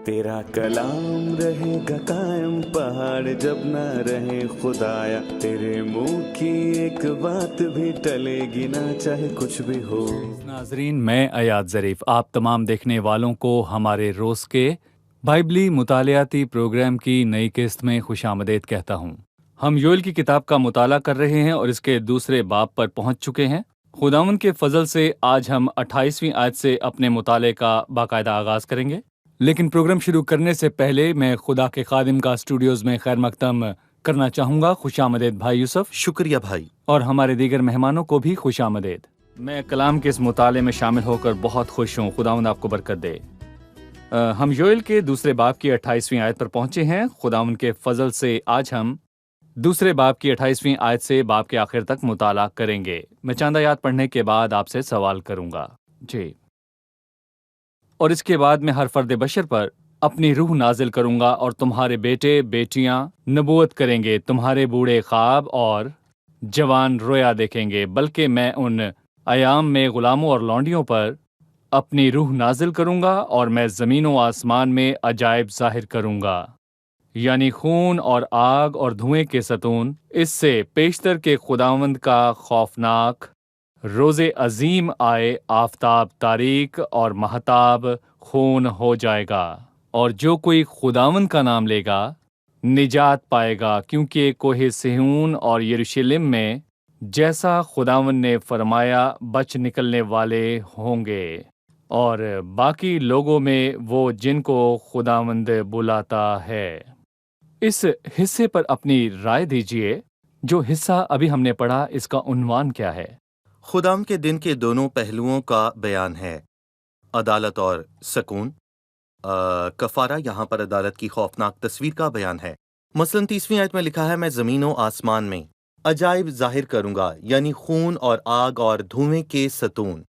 तेरा कलाम रहेगा कायम पहाड़ जब ना रहे खुदाया, तेरे मुंह की एक बात भी टलेगी ना चाहे कुछ भी हो। नाजरीन, मैं अयाद ज़रीफ आप तमाम देखने वालों को हमारे रोज़ के बाइबली मुतालियाती प्रोग्राम की नई किस्त में खुशामदीद कहता हूँ। हम योएल की किताब का मुताला कर रहे हैं और इसके दूसरे बाब पर पहुँच चुके हैं। खुदावंद के फजल से आज हम 28वीं आयत से अपने मुताले का बाकायदा आगाज़ करेंगे। लेकिन प्रोग्राम शुरू करने से पहले मैं खुदा के खादिम का स्टूडियोज़ में खैर मकदम करना चाहूँगा। खुशामदीद भाई यूसुफ। शुक्रिया भाई। और हमारे दीगर मेहमानों को भी खुशामदीद। मैं कलाम के इस मुताले में शामिल होकर बहुत खुश हूँ। खुदावंद आपको बरकत दे। हम योएल के दूसरे बाब की 28वीं आयत पर पहुंचे हैं। खुदावंद के फजल से आज हम दूसरे बाब की 28वीं आयत से बाब के आखिर तक मुताला करेंगे। मैं चंद आयत पढ़ने के बाद आपसे सवाल करूंगा जी। और इसके बाद मैं हर फर्द बशर पर अपनी रूह नाजिल करूंगा और तुम्हारे बेटे बेटियां नबूवत करेंगे, तुम्हारे बूढ़े ख्वाब और जवान रोया देखेंगे, बल्कि मैं उन अयाम में गुलामों और लौंडियों पर अपनी रूह नाजिल करूंगा और मैं ज़मीन व आसमान में अजायब ज़ाहिर करूंगा, यानी खून और आग और धुएं के सतून। इससे पेशतर के खुदावंद का खौफनाक रोज़े अजीम आए, आफताब तारीक और महताब खून हो जाएगा, और जो कोई खुदावंद का नाम लेगा निजात पाएगा, क्योंकि कोहे सिहून और यरूशलेम में जैसा खुदावंद ने फरमाया बच निकलने वाले होंगे, और बाकी लोगों में वो जिनको खुदावंद बुलाता है। इस हिस्से पर अपनी राय दीजिए। जो हिस्सा अभी हमने पढ़ा, इसका उन्वान क्या है? खुदाम के दिन के दोनों पहलुओं का बयान है, अदालत और सकून। कफारा यहाँ पर अदालत की खौफनाक तस्वीर का बयान है। मसलन 30वीं आयत में लिखा है, मैं ज़मीनों आसमान में अजायब जाहिर करूंगा, यानी खून और आग और धुएं के सतून।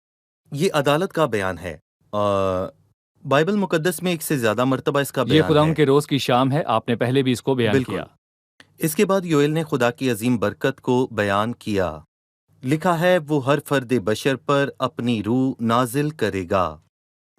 ये अदालत का बयान है। बाइबल मुकद्दस में एक से ज्यादा मर्तबा इसका बयान है। ये खुदाम के रोज़ की शाम है, आपने पहले भी इसको बयान किया। इसके बाद योएल ने खुदा की अजीम बरकत को बयान किया। लिखा है, वो हर फर्द बशर पर अपनी रूह नाजिल करेगा।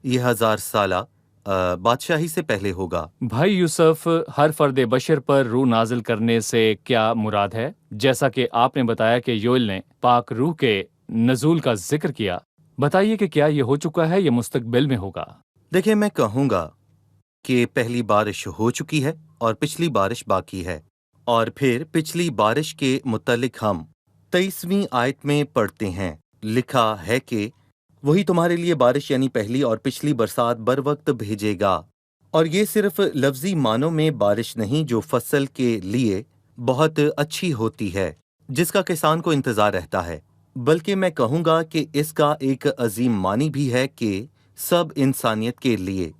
ये 1000 साला बादशाही से पहले होगा। भाई यूसुफ, हर फर्द बशर पर रूह नाजिल करने से क्या मुराद है? जैसा कि आपने बताया कि योएल ने पाक रूह के नजूल का जिक्र किया, बताइए कि क्या ये हो चुका है या मुस्तकबिल में होगा? देखिए, मैं कहूँगा कि पहली बारिश हो चुकी है और पिछली बारिश बाकी है। और फिर पिछली बारिश के मुतल्लिक हम 23वीं आयत में पढ़ते हैं, लिखा है कि वही तुम्हारे लिए बारिश यानी पहली और पिछली बरसात बर वक्त भेजेगा। और ये सिर्फ लफ्जी मानों में बारिश नहीं, जो फसल के लिए बहुत अच्छी होती है, जिसका किसान को इंतजार रहता है, बल्कि मैं कहूँगा कि इसका एक अजीम मानी भी है कि सब इंसानियत के लिए।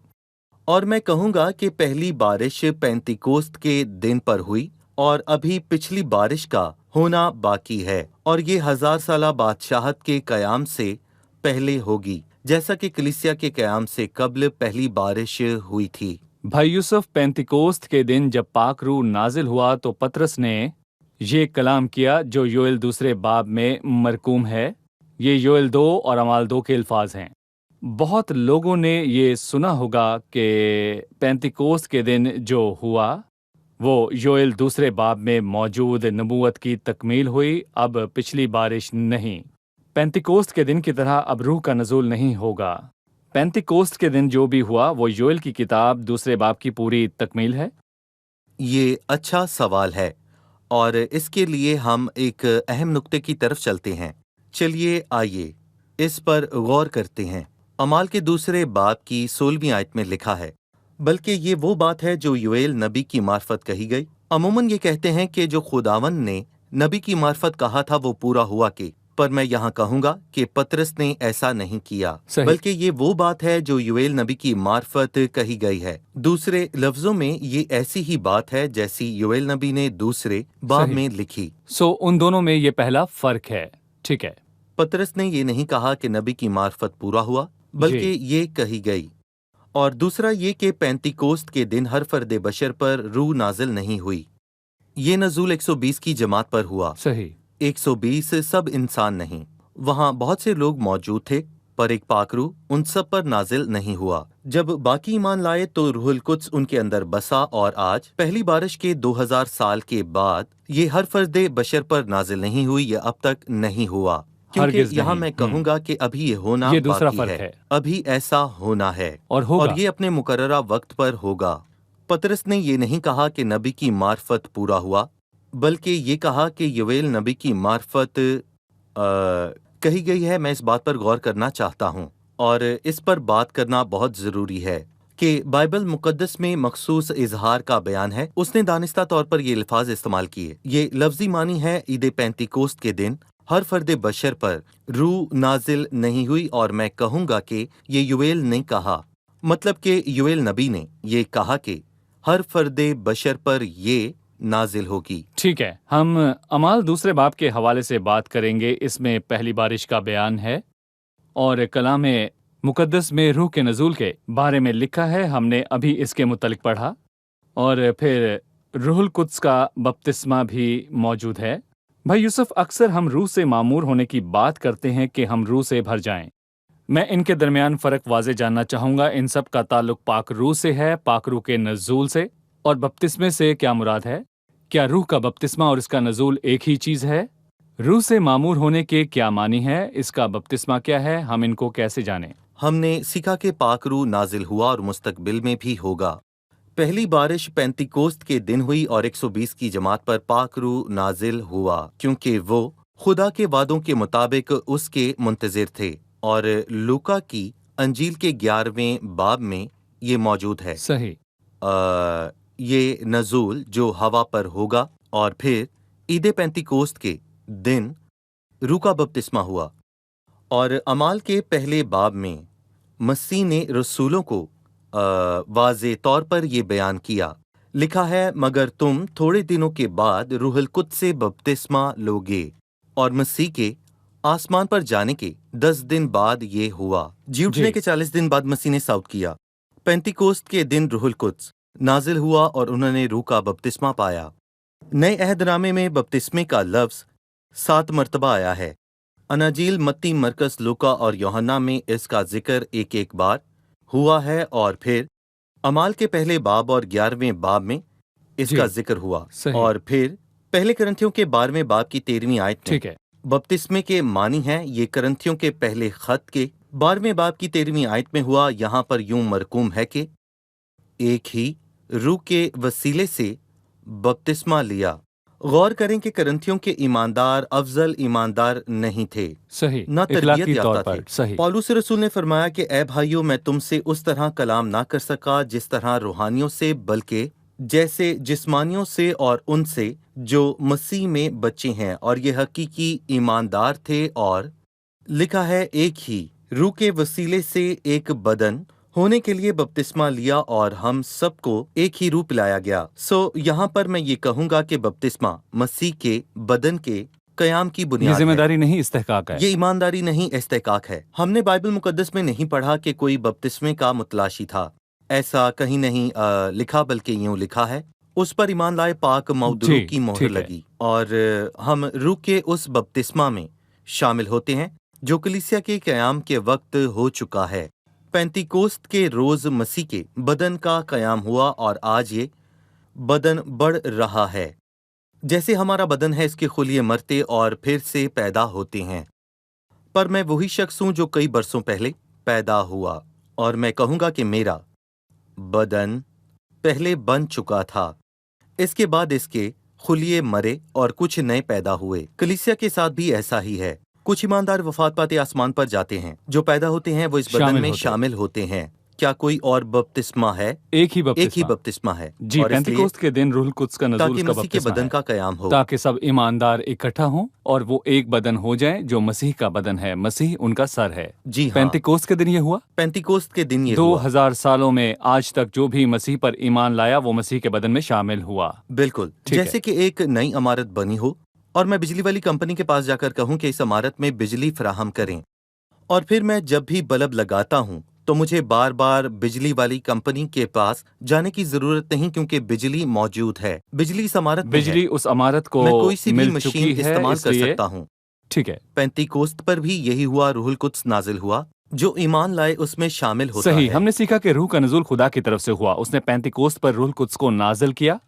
और मैं कहूँगा कि पहली बारिश पेंतिकोस्त के दिन पर हुई और अभी पिछली बारिश का होना बाकी है, और ये 1000 साला बादशाहत के कयाम से पहले होगी, जैसा कि कलीसिया के कयाम से कब्ल पहली बारिश हुई थी। भाई यूसुफ, पेंतिकोस्त के दिन जब पाक रूह नाजिल हुआ तो पतरस ने ये कलाम किया जो योएल दूसरे बाब में मरकूम है। ये योएल 2 और अमाल 2 के अल्फाज हैं। बहुत लोगों ने ये सुना होगा कि पेंतिकोस्त के दिन जो हुआ वो योएल दूसरे बाब में मौजूद नबूवत की तकमील हुई। अब पिछली बारिश नहीं, पेंतिकोस्त के दिन की तरह अब रूह का नज़ूल नहीं होगा। पेंतिकोस्त के दिन जो भी हुआ वो योएल की किताब दूसरे बाब की पूरी तकमील है। ये अच्छा सवाल है और इसके लिए हम एक अहम नुक्ते की तरफ चलते हैं। चलिए आइए इस पर गौर करते हैं। अमाल के दूसरे बाब की 16वीं आयत में लिखा है, बल्कि ये वो बात है जो योएल नबी की मार्फत कही गई। अमूमन ये कहते हैं कि जो खुदावंद ने नबी की मार्फत कहा था वो पूरा हुआ कि, पर मैं यहाँ कहूँगा कि पतरस ने ऐसा नहीं किया, बल्कि ये वो बात है जो योएल नबी की मार्फत कही गई है। दूसरे लफ्जों में ये ऐसी ही बात है जैसी योएल नबी ने दूसरे बाब में लिखी। उन दोनों में ये पहला फर्क है। ठीक है, पतरस ने ये नहीं कहा कि नबी की मार्फत पूरा हुआ, बल्कि ये कही गई। और दूसरा ये कि पेंतिकोस्त के दिन हर फर्द बशर पर रूह नाजिल नहीं हुई। ये नजूल 120 की जमात पर हुआ। सही, 120 सब इंसान नहीं। वहाँ बहुत से लोग मौजूद थे पर एक पाकरू उन सब पर नाजिल नहीं हुआ। जब बाकी ईमान लाए तो रूहुल कुद्स उनके अंदर बसा, और आज पहली बारिश के 2000 साल के बाद ये हर फर्द बशर पर नाजिल नहीं हुई, ये अब तक नहीं हुआ। क्योंकि हरगिज़ यहाँ नहीं। मैं कहूँगा कि अभी ये होना ये दूसरा बाकी फर्क है। अभी ऐसा होना है और होगा। और ये अपने मुकर्ररा वक्त पर होगा। पतरस ने ये नहीं कहा कि नबी की मार्फत पूरा हुआ, बल्कि ये कहा कि योएल नबी की मार्फत कही गई है। मैं इस बात पर गौर करना चाहता हूँ और इस पर बात करना बहुत ज़रूरी है कि बाइबल मुकद्दस में मखसूस इजहार का बयान है। उसने दानिस्ता तौर पर ये अल्फाज इस्तेमाल किए। ये लफ्जी मानी है ईद पेंतिकोस्त के दिन हर फर्द बशर पर रूह नाजिल नहीं हुई, और मैं कहूँगा कि ये योएल ने कहा, मतलब कि योएल नबी ने ये कहा कि हर फर्द बशर पर ये नाजिल होगी। ठीक है, हम अमाल दूसरे बाब के हवाले से बात करेंगे। इसमें पहली बारिश का बयान है और कलाम मुकद्दस में रूह के नज़ूल के बारे में लिखा है। हमने अभी इसके मुतल्लिक पढ़ा, और फिर रूहुल कुद्स का बपतिस्मा भी मौजूद है। भाई यूसुफ, अक्सर हम रूह से मामूर होने की बात करते हैं कि हम रूह से भर जाएं। मैं इनके दरमियान फ़र्क वाज़े जानना चाहूँगा। इन सब का ताल्लुक पाक रूह से है, पाक रूह के नज़ूल से। और बपतिस्मे से क्या मुराद है? क्या रूह का बपतिस्मा और इसका नज़ूल एक ही चीज़ है? रूह से मामूर होने के क्या मानी है? इसका बपतिस्मा क्या है? हम इनको कैसे जानें? हमने सीखा कि पाक रूह नाजिल हुआ और मुस्तकबिल में भी होगा। पहली बारिश पेंतिकोस्त के दिन हुई और 120 की जमात पर पाक रूह नाजिल हुआ, क्योंकि वो खुदा के वादों के मुताबिक उसके मुंतज़िर थे। और लूका की अंजील के 11वें बाब में ये मौजूद है। सही। ये नज़ूल जो हवा पर होगा, और फिर ईद पेंतिकोस्त के दिन रूह का बपतिस्मा हुआ। और अमाल के पहले बाब में मसीह ने रसूलों को वाज़े तौर पर ये बयान किया। लिखा है, मगर तुम थोड़े दिनों के बाद रूहुल कुद्स से बपतिस्मा लोगे। और मसीह के आसमान पर जाने के 10 दिन बाद ये हुआ। जी उठने के 40 दिन बाद मसीह ने साउत किया। पेंतिकोस्त के दिन रूहुल कुद्स नाजिल हुआ और उन्होंने रूह का बपतिस्मा पाया। नए अहदनामे में बपतिस्मे का लफ्ज़ 7 मरतबा आया है। अनाजील मत्ती, मरकस, लूका और यूहन्ना में इसका जिक्र एक एक बार हुआ है, और फिर अमाल के पहले बाब और 11वें बाब में इसका जिक्र हुआ, और फिर पहले करंथियों के 12वें बाब की 13वीं आयत में बपतिस्मे के मानी है। ये करंथियों के पहले खत के 12वें बाब की 13वीं आयत में हुआ। यहाँ पर यूं मरकूम है कि एक ही रूह के वसीले से बपतिस्मा लिया। गौर करें कि करंथियों के ईमानदार अफजल ईमानदार नहीं थे, सही, न तरबियत याफ्ता थे। सही। पौलुस रसूल ने फरमाया कि ऐ भाइयों, मैं तुमसे उस तरह कलाम ना कर सका जिस तरह रूहानियों से, बल्कि जैसे जिस्मानियों से, और उनसे जो मसीह में बच्चे हैं। और ये हकीकी ईमानदार थे। और लिखा है, एक ही रूह के वसीले से एक बदन होने के लिए बपतिस्मा लिया, और हम सबको एक ही रूह पिलाया गया। यहाँ पर मैं ये कहूँगा कि बपतिस्मा मसीह के बदन के कयाम की बुनियाद है। जिम्मेदारी नहीं, इस्तेहकाक है। ये ईमानदारी नहीं, इस्तेहकाक है। हमने बाइबल मुकद्दस में नहीं पढ़ा कि कोई बपतिस्मे का मुतलाशी था। ऐसा कहीं नहीं लिखा, बल्कि यूं लिखा है, उस पर ईमान लाए पाक मौदूद की मोहर लगी। और हम रूह के उस बपतिस्मा में शामिल होते हैं जो कलीसिया के कयाम के वक्त हो चुका है। पेंतिकोस्त के रोज मसीह के बदन का कयाम हुआ, और आज ये बदन बढ़ रहा है। जैसे हमारा बदन है, इसके खुलिये मरते और फिर से पैदा होते हैं। पर मैं वही शख्स हूं जो कई बरसों पहले पैदा हुआ, और मैं कहूँगा कि मेरा बदन पहले बन चुका था। इसके बाद इसके खुलिये मरे और कुछ नए पैदा हुए। कलीसिया के साथ भी ऐसा ही है। कुछ ईमानदार वफात पाते आसमान पर जाते हैं। जो पैदा होते हैं वो इस बदन में शामिल होते हैं। क्या कोई और बपतिस्मा है? एक ही बपतिस्मा है जी। पेंतिकोस्त के दिन रूहुल कुद्स का नज़ूल का मसीह के बदन का कयाम हो, ताकि सब ईमानदार इकट्ठा हों और वो एक बदन हो जाएं जो मसीह का बदन है। मसीह उनका सर है। जी हाँ। पेंतिकोस्त के दिन ये हुआ। पेंतिकोस्त के दिन ये 2000 सालों में आज तक जो भी मसीह पर ईमान लाया वो मसीह के बदन में शामिल हुआ। बिल्कुल, जैसे कि एक नई इमारत बनी हो और मैं बिजली वाली कंपनी के पास जाकर कहूं कि इस इमारत में बिजली फराहम करें, और फिर मैं जब भी बल्ब लगाता हूं तो मुझे बार बार बिजली वाली कंपनी के पास जाने की जरूरत नहीं, क्योंकि बिजली मौजूद है। बिजली इस इमारत में बिजली उस इमारत को मैं कोई सी भी मिल मशीन चुकी है, इस्तेमाल कर सकता हूँ। ठीक है। पेंतिकोस्त पर भी यही हुआ। रूहुल कुद्स नाजिल हुआ जो ईमान लाए उसमें शामिल होता सही, है। हमने सीखा कि रूह का नज़ूल खुदा की तरफ से हुआ। उसने पेंतिकोस्त पर रूह कुद्स को नाजिल किया।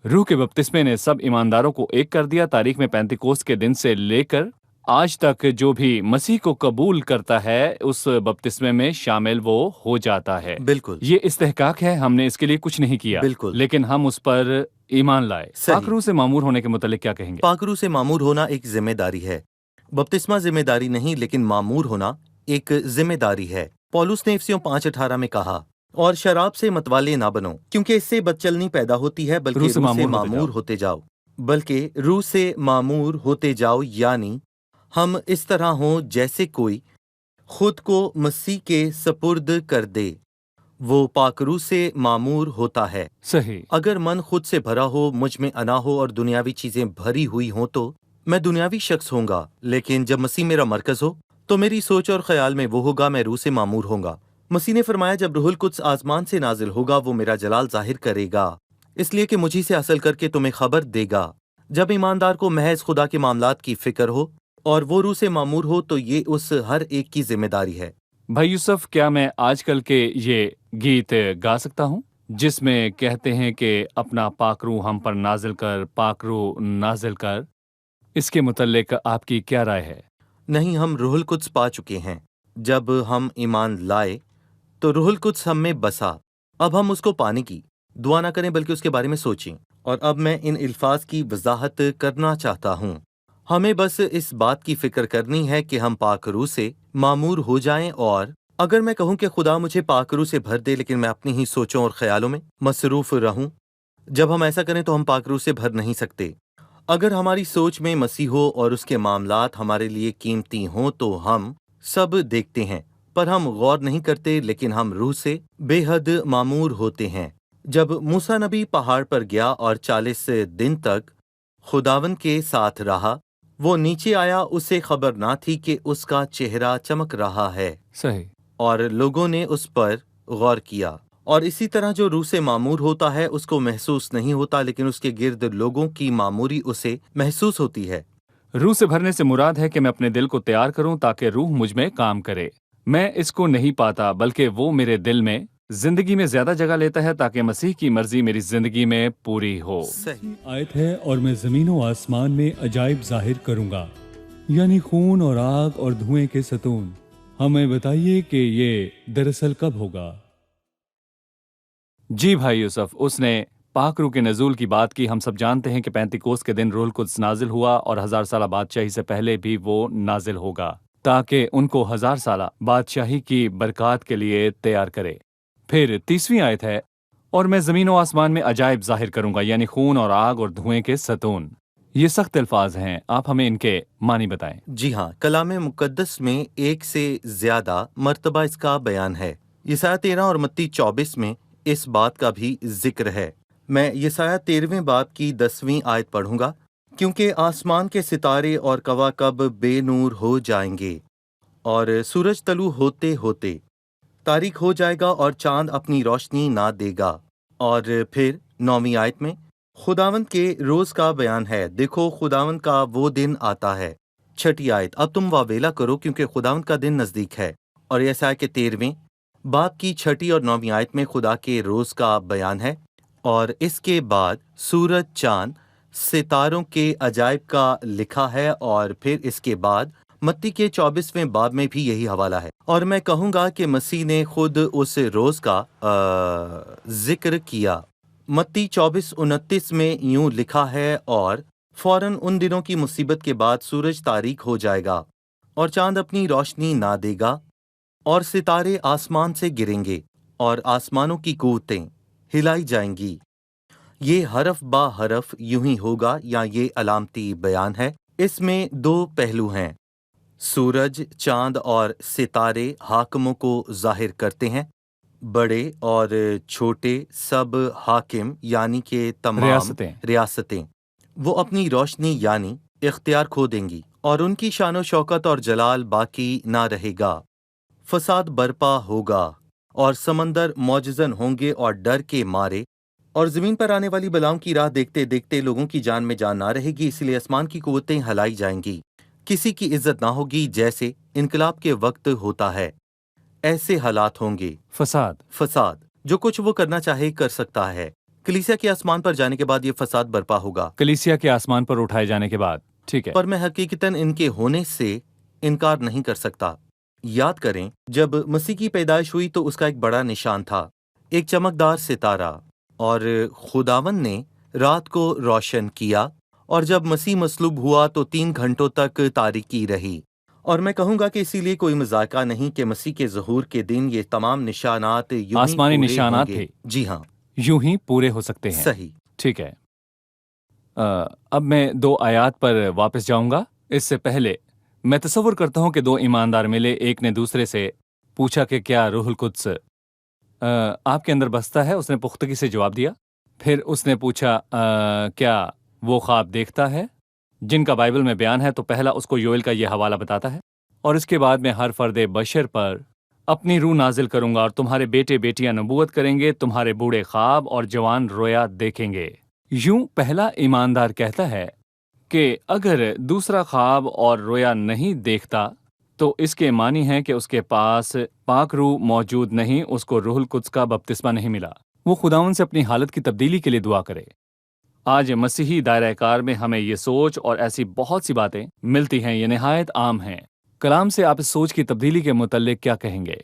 रूह के बपतिस्मे ने सब ईमानदारों को एक कर दिया। तारीख में पेंतिकोस्त के दिन से लेकर आज तक जो भी मसीह को कबूल करता है उस बपतिस्मे में शामिल वो हो जाता है। बिल्कुल ये इस्तेहकाक है, हमने इसके लिए कुछ नहीं किया, बिल्कुल लेकिन हम उस पर ईमान लाए। सही। पाक रूह से मामूर होने के मुतालिक क्या कहेंगे? पाकरू से मामूर होना एक जिम्मेदारी है। बपतिस्मा जिम्मेदारी नहीं, लेकिन मामूर होना एक जिम्मेदारी है। पौलुस ने इफिसियों 5:18 में कहा, और शराब से मतवाले ना बनो, क्योंकि इससे बदचलनी पैदा होती है, बल्कि रूह से रूह से मामूर मामूर होते जाओ। बल्कि रूह से मामूर होते जाओ, यानी हम इस तरह हों जैसे कोई खुद को मसीह के सपुर्द कर दे। वो पाकरू से मामूर होता है। सही। अगर मन खुद से भरा हो, मुझ में अना हो और दुनियावी चीजें भरी हुई हों तो मैं दुनियावी शख्स होऊंगा, लेकिन जब मसीह मेरा मरकज हो तो मेरी सोच और ख्याल में वो होगा, मैं रूह से मामूर होऊंगा। मसीह ने फरमाया, जब रूहुल कुद्स आसमान से नाजिल होगा वो मेरा जलाल जाहिर करेगा, इसलिए कि मुझी से हासिल करके तुम्हें खबर देगा। जब ईमानदार को महज खुदा के मामलात की फिक्र हो और वो रूह से मामूर हो तो ये उस हर एक की जिम्मेदारी है। भाई यूसुफ, क्या मैं आजकल के ये गीत गा सकता हूँ जिसमें कहते हैं कि अपना पाकरू हम पर नाजिल कर, पाकरू नाजिल कर? इसके मुतल्लिक आपकी क्या राय है? नहीं, हम रूहुल कुद्स पा चुके हैं। जब हम ईमान लाए तो रूहुल कुद्स हम में बसा। अब हम उसको पाने की दुआ ना करें बल्कि उसके बारे में सोचें। और अब मैं इन अल्फाज की वजाहत करना चाहता हूँ। हमें बस इस बात की फिक्र करनी है कि हम पाक रूह से मामूर हो जाएं। और अगर मैं कहूँ कि खुदा मुझे पाक रूह से भर दे, लेकिन मैं अपनी ही सोचों और ख्यालों में मसरूफ रहूं, जब हम ऐसा करें तो हम पाक रूह से भर नहीं सकते। अगर हमारी सोच में मसीह हो और उसके मामलात हमारे लिए कीमती हों तो हम सब देखते हैं, पर हम गौर नहीं करते, लेकिन हम रूह से बेहद मामूर होते हैं। जब मूसा नबी पहाड़ पर गया और 40 दिन तक खुदावन के साथ रहा, वो नीचे आया, उसे खबर ना थी कि उसका चेहरा चमक रहा है। सही। और लोगों ने उस पर गौर किया। और इसी तरह जो रूह से मामूर होता है उसको महसूस नहीं होता, लेकिन उसके गिर्द लोगों की मामूरी उसे महसूस होती है। रूह से भरने से मुराद है कि मैं अपने दिल को तैयार करूं ताकि रूह मुझ में काम करे। मैं इसको नहीं पाता, बल्कि वो मेरे दिल में, जिंदगी में ज्यादा जगह लेता है ताकि मसीह की मर्जी मेरी जिंदगी में पूरी हो। सही। आयत है, और मैं जमीन और आसमान में अजाइब जाहिर करूंगा, यानी खून और आग और धुएं के सतून। हमें बताइए कि ये दरअसल कब होगा? जी भाई यूसुफ, उसने पाक रूह के नजूल की बात की। हम सब जानते हैं कि पेंतिकोस्त के दिन रूहुल कुद्स नाजिल हुआ और 1000 साल बादशाही से पहले भी वो नाजिल होगा ताकि उनको 1000 साल बादशाही की बरकत के लिए तैयार करे। फिर 30वीं आयत है, और मैं जमीन और आसमान में अजाइब जाहिर करूंगा, यानी खून और आग और धुएं के सतून। ये सख्त अल्फाज हैं, आप हमें इनके मानी बताएं। जी हाँ, कलाम मुकद्दस में एक से ज्यादा मर्तबा इसका बयान है। यसाया 13 और मत्ती 24 में इस बात का भी जिक्र है। मैं यसाया 13वें बाब की 10वीं आयत पढ़ूंगा, क्योंकि आसमान के सितारे और कवाकब बेनूर हो जाएंगे और सूरज तलू होते होते तारीख हो जाएगा और चांद अपनी रोशनी ना देगा। और फिर 9वीं आयत में खुदावंद के रोज का बयान है। देखो, खुदावंद का वो दिन आता है। 6ठी आयत, अब तुम वावेला करो क्योंकि खुदावंद का दिन नजदीक है। और यसाया के 13वें बाब की 6ठी और 9वीं आयत में खुदा के रोज का बयान है। और इसके बाद सूरज, चांद, सितारों के अजायब का लिखा है। और फिर इसके बाद मत्ती के 24वें बाब में भी यही हवाला है। और मैं कहूँगा कि मसीह ने खुद उस रोज का जिक्र किया। मत्ती 24:29 में यूं लिखा है, और फौरन उन दिनों की मुसीबत के बाद सूरज तारीक हो जाएगा और चांद अपनी रोशनी ना देगा और सितारे आसमान से गिरेंगे और आसमानों की कुव्वतें हिलाई जाएंगी। ये हरफ बा हरफ यूं ही होगा, या ये अलामती बयान है। इसमें 2 पहलू हैं। सूरज, चांद और सितारे हाकिमों को जाहिर करते हैं। बड़े और छोटे सब हाकिम यानी कि तमाम रियासतें वो अपनी रोशनी यानी इख्तियार खो देंगी और उनकी शानो शौकत और जलाल बाकी ना रहेगा। फसाद बरपा होगा और समंदर मौजजन होंगे और डर के मारे, और जमीन पर आने वाली बलाओं की राह देखते देखते लोगों की जान में जान ना रहेगी, इसलिए आसमान की कुव्वतें हिलाई जाएंगी। किसी की इज्जत ना होगी, जैसे इनकलाब के वक्त होता है। ایسے حالات ہوں گے، فساد. فساد، جو کچھ وہ کرنا چاہے کر سکتا ہے۔ کلیسیا کے آسمان پر جانے کے بعد یہ فساد برپا ہوگا، کلیسیا کے آسمان پر اٹھائے جانے کے بعد. ٹھیک ہے. پر میں حقیقتاً ان کے ہونے سے انکار نہیں کر سکتا۔ یاد کریں، جب مسیح کی پیدائش ہوئی تو اس کا ایک بڑا نشان تھا، ایک چمکدار ستارہ، اور خداوند نے رات کو روشن کیا، اور جب مسیح مصلوب ہوا تو 3 گھنٹوں تک تاریکی رہی۔ اور میں کہوں گا کہ اسی لیے کوئی مذاکرہ نہیں کہ مسیح کے ظہور کے دن یہ تمام نشانات یوں ہی آسمانی پورے نشانات ہوں گے۔ تھے، جی ہاں، یوں ہی پورے ہو سکتے ہیں. صحیح۔ ٹھیک ہے. اب میں 2 آیات پر واپس جاؤں گا. اس سے پہلے میں تصور کرتا ہوں کہ 2 ایماندار ملے، ایک نے دوسرے سے پوچھا کہ کیا روح القدس آپ کے اندر بستا ہے؟ اس نے پختگی سے جواب دیا. پھر اس نے پوچھا کیا وہ خواب دیکھتا ہے جن کا بائبل میں بیان ہے؟ تو پہلا اس کو یوئیل کا یہ حوالہ بتاتا ہے، اور اس کے بعد میں ہر فرد بشر پر اپنی روح نازل کروں گا، اور تمہارے بیٹے بیٹیاں نبوت کریں گے، تمہارے بوڑھے خواب اور جوان رویا دیکھیں گے. یوں پہلا ایماندار کہتا ہے کہ اگر دوسرا خواب اور رویا نہیں دیکھتا تو اس کے معنی ہے کہ اس کے پاس پاک روح موجود نہیں، اس کو روح القدس کا بپتسمہ نہیں ملا. وہ خداوند سے اپنی حالت کی تبدیلی کے لیے دعا کرے. آج مسیحی دائرہ کار میں ہمیں یہ سوچ اور ایسی بہت سی باتیں ملتی ہیں، یہ نہایت عام ہیں. کلام سے آپ اس سوچ کی تبدیلی کے متعلق کیا کہیں گے؟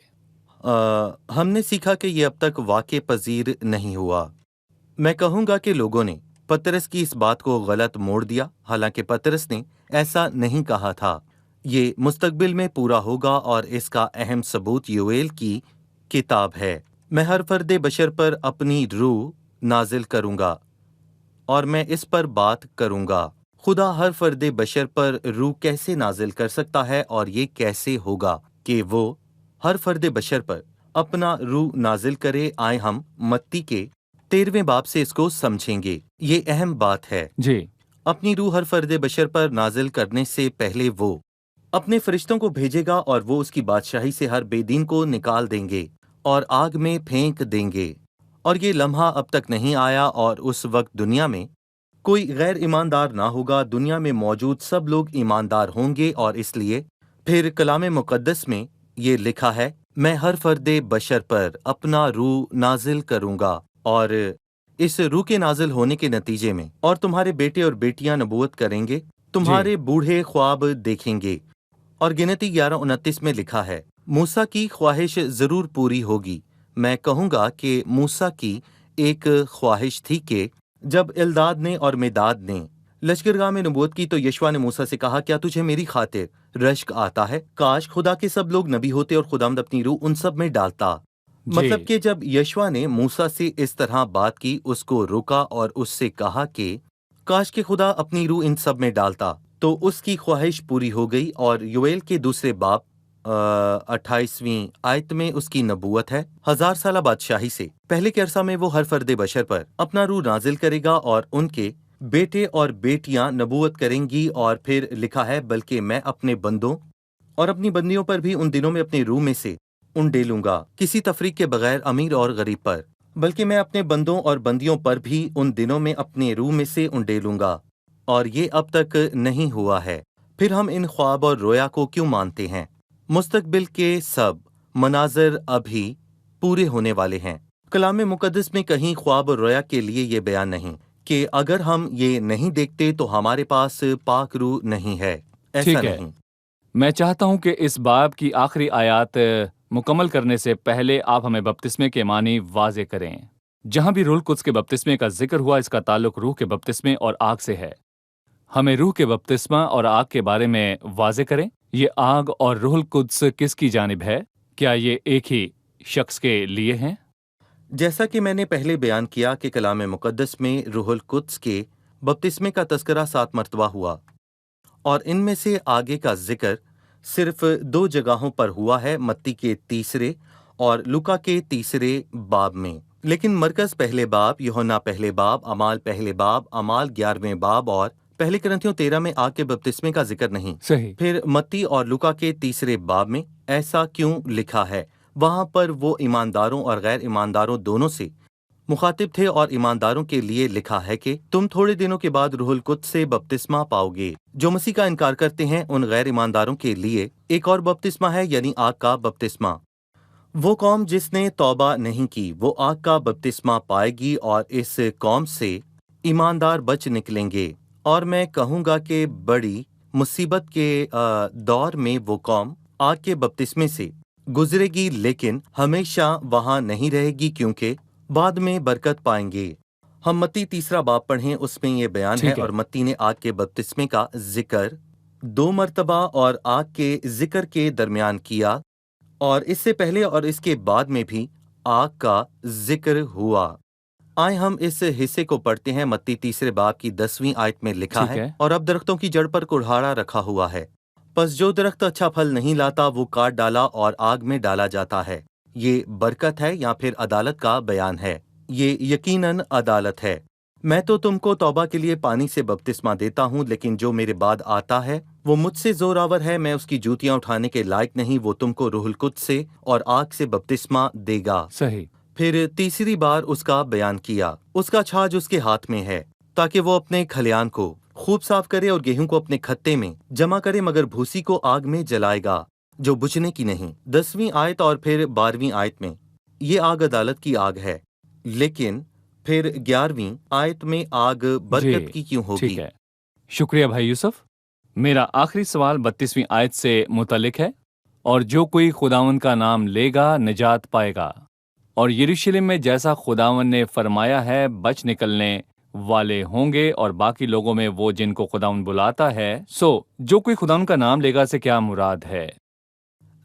ہم نے سیکھا کہ یہ اب تک واقع پذیر نہیں ہوا۔ میں کہوں گا کہ لوگوں نے پطرس کی اس بات کو غلط موڑ دیا، حالانکہ پطرس نے ایسا نہیں کہا تھا۔ یہ مستقبل میں پورا ہوگا، اور اس کا اہم ثبوت یوئیل کی کتاب ہے۔ میں ہر فرد بشر پر اپنی روح نازل کروں گا، اور میں اس پر بات کروں گا۔ خدا ہر فرد بشر پر روح کیسے نازل کر سکتا ہے، اور یہ کیسے ہوگا کہ وہ ہر فرد بشر پر اپنا روح نازل کرے؟ آئے ہم متی کے 13ویں باب سے اس کو سمجھیں گے۔ یہ اہم بات ہے۔ جی، اپنی روح ہر فرد بشر پر نازل کرنے سے پہلے وہ اپنے فرشتوں کو بھیجے گا، اور وہ اس کی بادشاہی سے ہر بے دین کو نکال دیں گے اور آگ میں پھینک دیں گے۔ اور یہ لمحہ اب تک نہیں آیا، اور اس وقت دنیا میں کوئی غیر ایماندار نہ ہوگا۔ دنیا میں موجود سب لوگ ایماندار ہوں گے، اور اس لیے پھر کلام مقدس میں یہ لکھا ہے، میں ہر فرد بشر پر اپنا روح نازل کروں گا، اور اس روح کے نازل ہونے کے نتیجے میں اور تمہارے بیٹے اور بیٹیاں نبوت کریں گے، تمہارے بوڑھے خواب دیکھیں گے۔ اور گنتی 11:29 میں لکھا ہے، موسیٰ کی خواہش ضرور پوری ہوگی۔ میں کہوں گا کہ موسیٰ کی ایک خواہش تھی کہ جب الداد نے اور مداد نے لشکرگاہ میں نبوت کی تو یشوع نے موسیٰ سے کہا، کیا تجھے میری خاطر رشک آتا ہے؟ کاش خدا کے سب لوگ نبی ہوتے اور خداوند اپنی روح ان سب میں ڈالتا۔ مطلب کہ جب یشوع نے موسیٰ سے اس طرح بات کی، اس کو روکا اور اس سے کہا کہ کاش کہ خدا اپنی روح ان سب میں ڈالتا، تو اس کی خواہش پوری ہو گئی۔ اور یوئیل کے 2 باب 28ویں آیت میں اس کی نبوت ہے، 1000 سالہ بادشاہی سے پہلے کے عرصہ میں وہ ہر فرد بشر پر اپنا روح نازل کرے گا، اور ان کے بیٹے اور بیٹیاں نبوت کریں گی۔ اور پھر لکھا ہے، بلکہ میں اپنے بندوں اور اپنی بندیوں پر بھی ان دنوں میں اپنے روح میں سے انڈیلوں گا، کسی تفریق کے بغیر امیر اور غریب پر، بلکہ میں اپنے بندوں اور بندیوں پر بھی ان دنوں میں اپنے روح میں سے انڈیلوں گا، اور یہ اب تک نہیں ہوا ہے۔ پھر ہم ان خواب اور رویا کو کیوں مانتے ہیں؟ مستقبل کے سب مناظر ابھی پورے ہونے والے ہیں۔ کلام مقدس میں کہیں خواب اور رویا کے لیے یہ بیان نہیں کہ اگر ہم یہ نہیں دیکھتے تو ہمارے پاس پاک روح نہیں ہے، ایسا ٹھیک ہے۔ نہیں۔ میں چاہتا ہوں کہ اس باب کی آخری آیات مکمل کرنے سے پہلے آپ ہمیں بپتسمے کے معنی واضح کریں۔ جہاں بھی روح القدس کے بپتسمے کا ذکر ہوا، اس کا تعلق روح کے بپتسمے اور آگ سے ہے۔ ہمیں روح کے بپتسمہ اور آگ کے بارے میں واضح کریں۔ یہ آگ اور روح القدس کس کی جانب ہے؟ کیا یہ ایک ہی شخص کے لیے ہیں؟ جیسا کہ میں نے پہلے بیان کیا کہ کلام مقدس میں روح القدس کے بپتسمے کا تذکرہ 7 مرتبہ ہوا، اور ان میں سے آگے کا ذکر صرف 2 جگہوں پر ہوا ہے، متی کے 3 اور لوکا کے 3 باب میں۔ لیکن مرکز پہلے باب، یوحنا پہلے باب، اعمال پہلے باب، اعمال 11ویں باب اور پہلے کرنتھیوں 13 میں آگ کے بپتسمے کا ذکر نہیں۔ صحیح۔ پھر متی اور لوکا کے 3 باب میں ایسا کیوں لکھا ہے؟ وہاں پر وہ ایمانداروں اور غیر ایمانداروں دونوں سے مخاطب تھے، اور ایمانداروں کے لیے لکھا ہے کہ تم تھوڑے دنوں کے بعد روح القدس سے بپتسمہ پاؤ گے۔ جو مسیح کا انکار کرتے ہیں ان غیر ایمانداروں کے لیے ایک اور بپتسمہ ہے، یعنی آگ کا بپتسمہ۔ وہ قوم جس نے توبہ نہیں کی وہ آگ کا بپتسمہ پائے گی اور اس قوم سے ایماندار بچ نکلیں گے۔ اور میں کہوں گا کہ بڑی مصیبت کے دور میں وہ قوم آگ کے بپتسمے سے گزرے گی، لیکن ہمیشہ وہاں نہیں رہے گی کیونکہ بعد میں برکت پائیں گے۔ ہم متی 3 باب پڑھیں، اس میں یہ بیان ہے، ٹھیک ہے۔ اور متی نے آگ کے بپتسمے کا ذکر 2 مرتبہ اور آگ کے ذکر کے درمیان کیا، اور اس سے پہلے اور اس کے بعد میں بھی آگ کا ذکر ہوا۔ آئے ہم اس حصے کو پڑھتے ہیں۔ متی 3 باب کی 10ویں آیت میں لکھا ٹھیک ہے، ہے۔ اور اب درختوں کی جڑ پر کڑھاڑا رکھا ہوا ہے، پس جو درخت اچھا پھل نہیں لاتا وہ کاٹ ڈالا اور آگ میں ڈالا جاتا ہے۔ یہ برکت ہے یا پھر عدالت کا بیان ہے؟ یہ یقیناً عدالت ہے۔ میں تو تم کو توبہ کے لیے پانی سے بپتسمہ دیتا ہوں، لیکن جو میرے بعد آتا ہے وہ مجھ سے زوراور ہے، میں اس کی جوتیاں اٹھانے کے لائق نہیں، وہ تم کو روح القدس سے اور آگ سے بپتسمہ دے گا۔ صحیح۔ پھر تیسری بار اس کا بیان کیا، اس کا چھاج اس کے ہاتھ میں ہے، تاکہ وہ اپنے کھلیان کو خوب صاف کرے اور گیہوں کو اپنے کھتے میں جمع کرے، مگر بھوسی کو آگ میں جلائے گا جو بجھنے کی نہیں۔ 10ویں آیت اور پھر 12ویں آیت میں یہ آگ عدالت کی آگ ہے، لیکن پھر 11ویں آیت میں آگ برکت کی کیوں ہوگی؟ ٹھیک ہے، شکریہ بھائی یوسف۔ میرا آخری سوال 32ویں آیت سے متعلق ہے، اور جو کوئی خداوند کا نام لے گا نجات پائے گا، اور یروشلم میں جیسا خداوند نے فرمایا ہے بچ نکلنے والے ہوں گے، اور باقی لوگوں میں وہ جن کو خداوند بلاتا ہے۔ جو کوئی خداوند کا نام لے گا سے کیا مراد ہے؟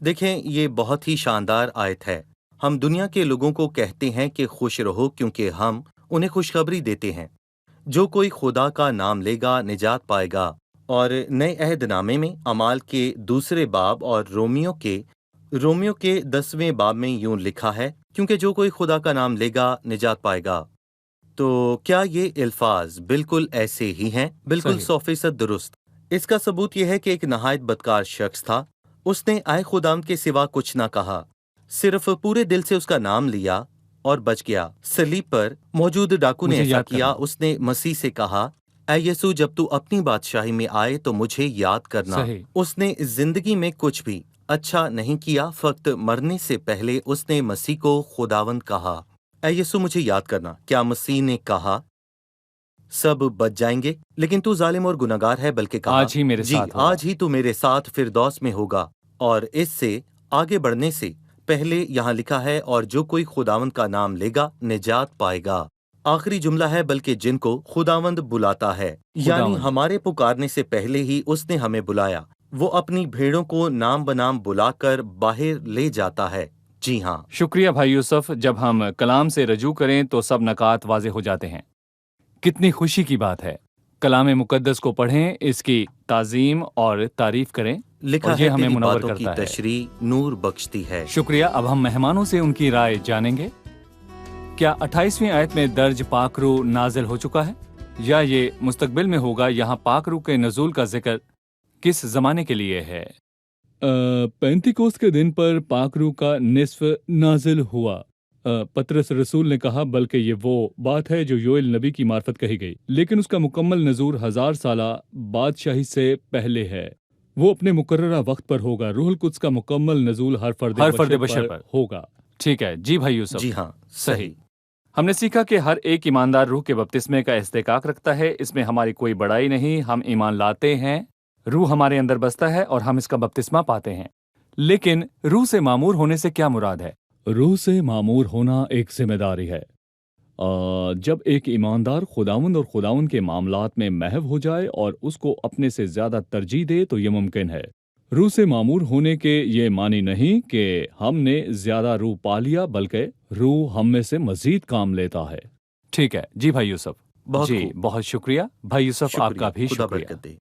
دیکھیں، یہ بہت ہی شاندار آیت ہے۔ ہم دنیا کے لوگوں کو کہتے ہیں کہ خوش رہو کیونکہ ہم انہیں خوشخبری دیتے ہیں۔ جو کوئی خدا کا نام لے گا نجات پائے گا۔ اور نئے عہد نامے میں اعمال کے 2 باب اور رومیو کے 10ویں باب میں یوں لکھا ہے، کیونکہ جو کوئی خدا کا نام لے گا نجات پائے گا۔ تو کیا یہ الفاظ بالکل ایسے ہی ہیں؟ بالکل صحیح۔ 100% درست۔ اس کا ثبوت یہ ہے کہ ایک نہایت بدکار شخص تھا، اس نے آئے خدام کے سوا کچھ نہ کہا، صرف پورے دل سے اس کا نام لیا اور بچ گیا۔ صلیب پر موجود ڈاکو نے مجھے ایسا یاد کیا، کرنا۔ اس نے مسیح سے کہا، اے یسوع، جب تو اپنی بادشاہی میں آئے تو مجھے یاد کرنا۔ صحیح۔ اس نے زندگی میں کچھ بھی اچھا نہیں کیا، فقط مرنے سے پہلے اس نے مسیح کو خداوند کہا۔ اے یسوع، مجھے یاد کرنا۔ کیا مسیح نے کہا سب بچ جائیں گے، لیکن تو ظالم اور گناہگار ہے، بلکہ کہا آج ہی میرے جی ساتھ ہوگا۔ آج ہی تو میرے ساتھ فردوس میں ہوگا۔ اور اس سے آگے بڑھنے سے پہلے یہاں لکھا ہے، اور جو کوئی خداوند کا نام لے گا نجات پائے گا۔ آخری جملہ ہے، بلکہ جن کو خداوند بلاتا ہے، یعنی خداوند۔ ہمارے پکارنے سے پہلے ہی اس نے ہمیں بلایا۔ وہ اپنی بھیڑوں کو نام بنام بلا کر باہر لے جاتا ہے۔ جی ہاں، شکریہ بھائی یوسف۔ جب ہم کلام سے رجوع کریں تو سب نکات واضح ہو جاتے ہیں۔ کتنی خوشی کی بات ہے۔ کلام مقدس کو پڑھیں، اس کی تعظیم اور تعریف کریں، لکھا اور ہے یہ ہمیں تیری منور باتوں کی کرتا ہے۔ تشریح نور بخشتی ہے۔ شکریہ۔ اب ہم مہمانوں سے ان کی رائے جانیں گے۔ کیا 28ویں آیت میں درج پاک روح نازل ہو چکا ہے، یا یہ مستقبل میں ہوگا؟ یہاں پاک روح کے نزول کا ذکر کس زمانے کے لیے ہے؟ پینتیکوس کے دن پر پاک روح کا نصف نازل ہوا۔ پطرس رسول نے کہا، بلکہ یہ وہ بات ہے جو یوئیل نبی کی معرفت کہی گئی، لیکن اس کا مکمل نزول 1000 سالہ بادشاہی سے پہلے ہے۔ وہ اپنے مقررہ وقت پر ہوگا۔ روح القدس کا مکمل نزول ہر فرد بشر پر ہوگا۔ ٹھیک ہے جی بھائی یوسف۔ جی ہاں، صحیح۔ ہم نے سیکھا کہ ہر ایک ایماندار روح کے بپتسمے کا استحقاق رکھتا ہے۔ اس میں ہماری کوئی بڑائی نہیں، ہم ایمان لاتے ہیں، روح ہمارے اندر بستا ہے اور ہم اس کا بپتسمہ پاتے ہیں۔ لیکن روح سے معمور ہونے سے کیا مراد ہے؟ روح سے معمور ہونا ایک ذمہ داری ہے۔ جب ایک ایماندار خداوند اور خداوند کے معاملات میں محو ہو جائے اور اس کو اپنے سے زیادہ ترجیح دے تو یہ ممکن ہے۔ روح سے معمور ہونے کے یہ معنی نہیں کہ ہم نے زیادہ روح پا لیا، بلکہ روح ہم میں سے مزید کام لیتا ہے۔ ٹھیک ہے جی بھائی یوسف۔ جی بہت شکریہ بھائی یوسف، آپ کا بھی خدا شکریہ۔ برکت دے۔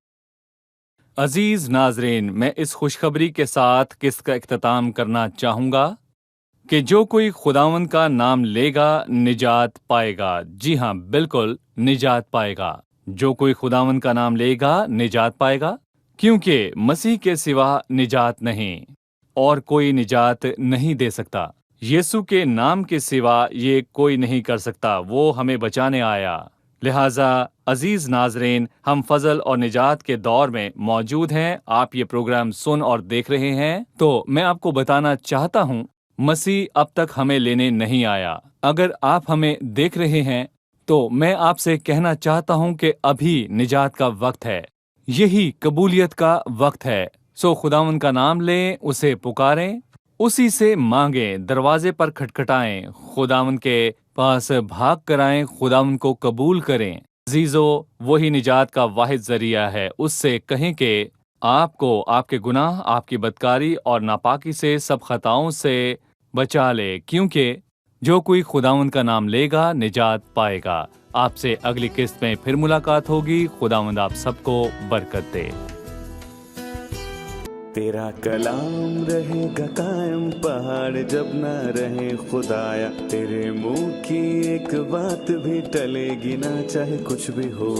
عزیز ناظرین، میں اس خوشخبری کے ساتھ قسط کا اختتام کرنا چاہوں گا کہ جو کوئی خداوند کا نام لے گا نجات پائے گا۔ جی ہاں، بالکل نجات پائے گا۔ جو کوئی خداوند کا نام لے گا نجات پائے گا، کیونکہ مسیح کے سوا نجات نہیں، اور کوئی نجات نہیں دے سکتا۔ یسوع کے نام کے سوا یہ کوئی نہیں کر سکتا، وہ ہمیں بچانے آیا۔ لہٰذا عزیز ناظرین، ہم فضل اور نجات کے دور میں موجود ہیں۔ آپ یہ پروگرام سن اور دیکھ رہے ہیں، تو میں آپ کو بتانا چاہتا ہوں मसीह अब तक हमें लेने नहीं आया। अगर आप हमें देख रहे हैं तो मैं आपसे कहना चाहता हूं कि अभी निजात का वक्त है, यही कबूलियत का वक्त है। सो खुदावन का नाम लें, उसे पुकारें, उसी से मांगें, दरवाजे पर खटखटाएं, खुदावन के पास भाग कर आएं, खुदावन को कबूल करें। अजीजो, वही निजात का वाहिद जरिया है। उससे कहें कि आपको आपके गुनाह, आपकी बदकारी और नापाकी से, सब खताओं से बचा ले, क्योंकि जो कोई खुदावंद का नाम लेगा निजात पाएगा। आपसे अगली किस्त में फिर मुलाकात होगी। खुदावंद आप सबको बरकत दे। तेरा कलाम रहेगा कायम, पहाड़ जब ना रहे खुदाया, तेरे मुंह की एक बात भी टलेगी ना, चाहे कुछ भी हो।